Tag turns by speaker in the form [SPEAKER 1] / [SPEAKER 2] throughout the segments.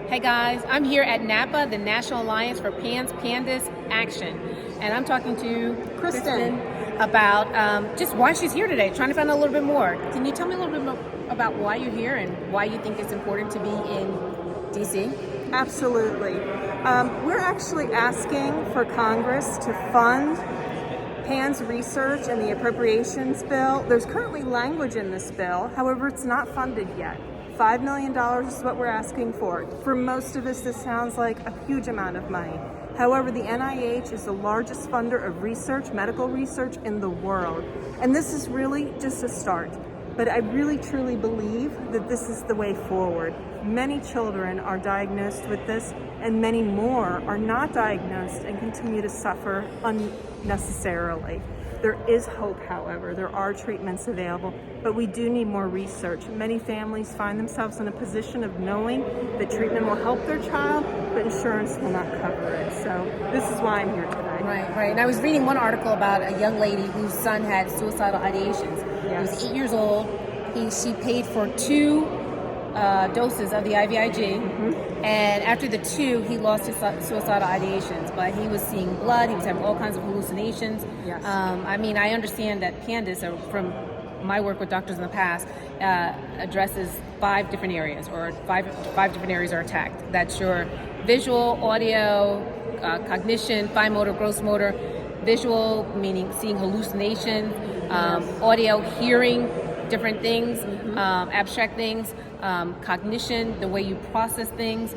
[SPEAKER 1] Hey guys, I'm here at NAPA, the National Alliance for PANDAS Action, and I'm talking to Kristen about just why she's here today, trying to find out a little bit more. Can you tell me a little bit more about why you're here and why you think it's important to be in DC?
[SPEAKER 2] Absolutely. We're actually asking for Congress to fund PANS research and the appropriations bill. There's currently language in this bill, however, it's not funded yet. $5 million is what we're asking for. For most of us, this sounds like a huge amount of money. However, the NIH is the largest funder of research, medical research in the world. And this is really just a start. But I really truly believe that this is the way forward. Many children are diagnosed with this, and many more are not diagnosed and continue to suffer unnecessarily. There is hope, however. There are treatments available, but we do need more research. Many families find themselves in a position of knowing that treatment will help their child, but insurance will not cover it. So this is why I'm here today.
[SPEAKER 1] Right. And I was reading one article about a young lady whose son had suicidal ideations.
[SPEAKER 2] Yes.
[SPEAKER 1] He was 8 years old. She paid for 2 doses of the IVIG, and after the 2, he lost his suicidal ideations. But he was seeing blood. He was having all kinds of hallucinations.
[SPEAKER 2] Yes.
[SPEAKER 1] I understand that PANDAS, from my work with doctors in the past, addresses 5 different areas, or five different areas are attacked. That's your visual, audio, cognition, fine motor, gross motor. Visual, meaning seeing hallucinations, audio, hearing different things, abstract things, cognition, the way you process things.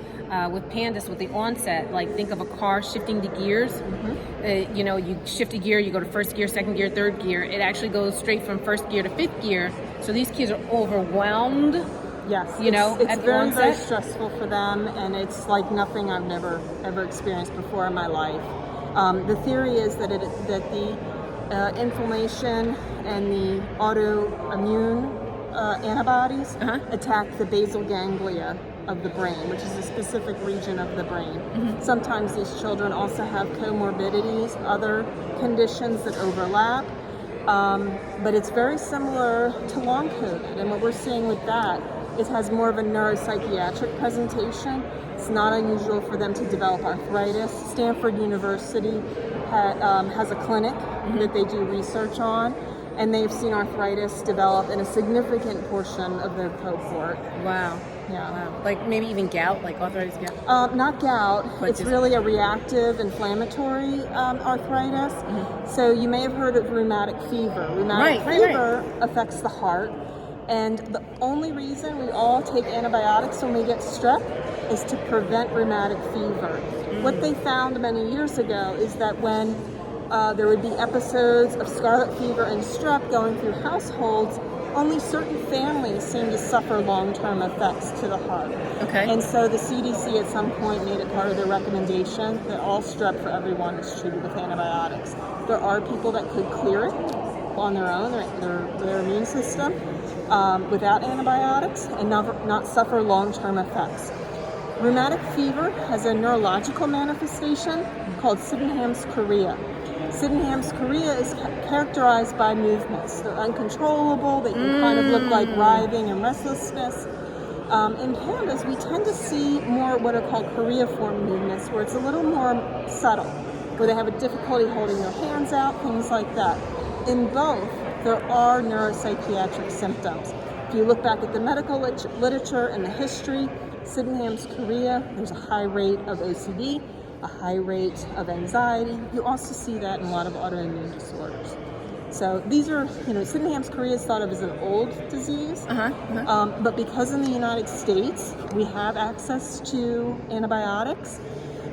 [SPEAKER 1] With PANDAS, with the onset, like think of a car shifting the gears. You shift a gear, you go to first gear, second gear, third gear. It actually goes straight from first gear to fifth gear. So these kids are overwhelmed.
[SPEAKER 2] Yes, it's very, very stressful for them, and it's like nothing I've never ever experienced before in my life. The theory is that the inflammation and the autoimmune antibodies attack the basal ganglia of the brain, which is a specific region of the brain. Sometimes these children also have comorbidities, other conditions that overlap, but it's very similar to long COVID. And what we're seeing with that, it has more of a neuropsychiatric presentation. It's not unusual for them to develop arthritis. Stanford University has a clinic that they do research on, and they've seen arthritis develop in a significant portion of their cohort.
[SPEAKER 1] Wow.
[SPEAKER 2] Yeah.
[SPEAKER 1] Wow. Like maybe even gout, like arthritis gout?
[SPEAKER 2] Not gout. It's really a reactive inflammatory arthritis. So you may have heard of rheumatic fever. Rheumatic fever affects the heart. And the only reason we all take antibiotics when we get strep is to prevent rheumatic fever. What they found many years ago is that when there would be episodes of scarlet fever and strep going through households, only certain families seem to suffer long-term effects to the heart.
[SPEAKER 1] Okay.
[SPEAKER 2] And so the CDC at some point made it part of their recommendation that all strep for everyone is treated with antibiotics. There are people that could clear it on their own, their immune system, without antibiotics and not suffer long-term effects. Rheumatic fever has a neurological manifestation called Sydenham's chorea. Sydenham's chorea is characterized by movements. They're uncontrollable, they can kind of look like writhing and restlessness. In PANDAS, we tend to see more what are called choreiform movements, where it's a little more subtle, where they have a difficulty holding their hands out, things like that. In both, there are neuropsychiatric symptoms. If you look back at the medical literature and the history, Sydenham's chorea, there's a high rate of OCD, a high rate of anxiety. You also see that in a lot of autoimmune disorders. So these are, Sydenham's chorea is thought of as an old disease, but because in the United States we have access to antibiotics,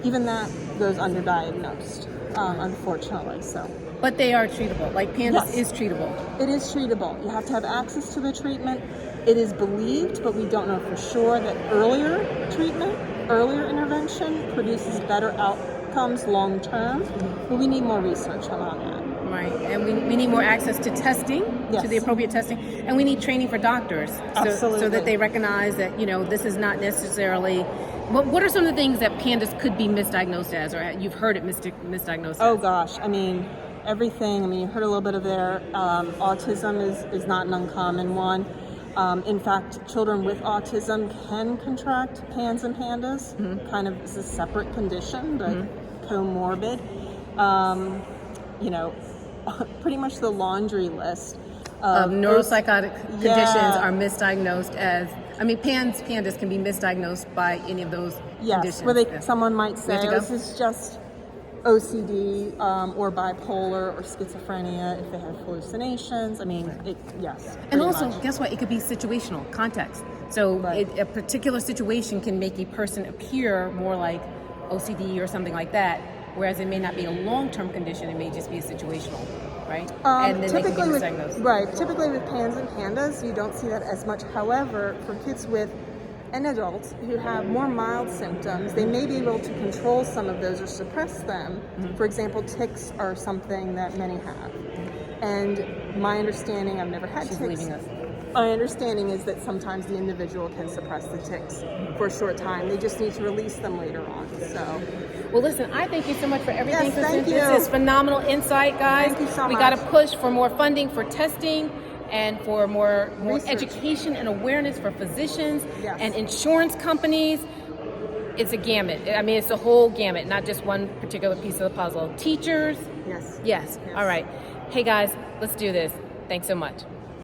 [SPEAKER 2] even that goes underdiagnosed, unfortunately. So.
[SPEAKER 1] But they are treatable. Like PANDAS is treatable.
[SPEAKER 2] It is treatable. You have to have access to the treatment. It is believed, but we don't know for sure, that earlier treatment, earlier intervention produces better outcomes long term. But we need more research on that.
[SPEAKER 1] Right. And we need more access to testing, to the appropriate testing. And we need training for doctors. So that they recognize that, this is not necessarily... What are some of the things that PANDAS could be misdiagnosed as, or you've heard it misdiagnosed as?
[SPEAKER 2] Oh gosh, everything. You heard a little bit of there. Autism is not an uncommon one. In fact, children with autism can contract PANS and PANDAS, kind of as a separate condition, but comorbid. Pretty much the laundry list
[SPEAKER 1] of neuropsychotic conditions are misdiagnosed as, PANDAS can be misdiagnosed by any of those conditions.
[SPEAKER 2] Where someone might say, this is just OCD or bipolar or schizophrenia if they have hallucinations.
[SPEAKER 1] And also, guess what? It could be situational, context. So a particular situation can make a person appear more like OCD or something like that, whereas it may not be a long-term condition. It may just be a situational, right? And then they can get misdiagnosed.
[SPEAKER 2] Typically with PANS and PANDAS, you don't see that as much. However, for kids and adults who have more mild symptoms, they may be able to control some of those or suppress them. For example, tics are something that many have. And my understanding, I've never had tics. My understanding is that sometimes the individual can suppress the tics for a short time. They just need to release them later on. So,
[SPEAKER 1] well, listen, I thank you so much for everything.
[SPEAKER 2] Yes, thank you.
[SPEAKER 1] This is phenomenal insight, guys.
[SPEAKER 2] Thank you so much.
[SPEAKER 1] We got to push for more funding for testing and for more education and awareness for physicians and insurance companies. It's a gamut. It's a whole gamut, not just one particular piece of the puzzle. Teachers. Yes. All right. Hey, guys, let's do this. Thanks so much.